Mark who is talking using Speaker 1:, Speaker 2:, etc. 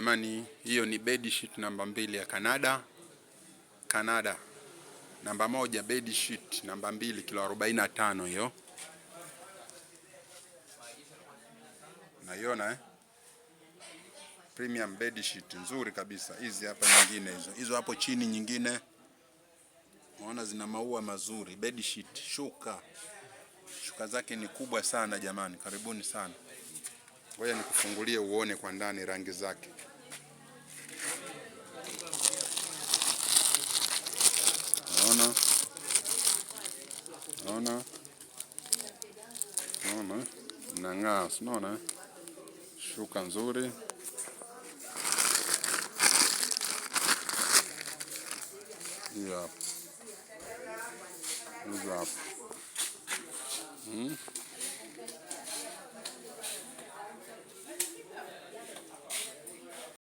Speaker 1: Jamani, hiyo ni bedsheet namba 2 ya Canada. Namba 1 bedsheet, namba 2 kilo 45 hiyo. Naiona Premium bedsheet nzuri kabisa. Hizi hapa nyingine hizo hapo chini nyingine. Unaona zina maua mazuri. Bedsheet, shuka zake ni kubwa sana jamani. Karibuni sana. Ngoja nikufungulie uone kwa ndani rangi zake. Unaona nang'aa, unaona shuka nzuri. Hiyo hapo.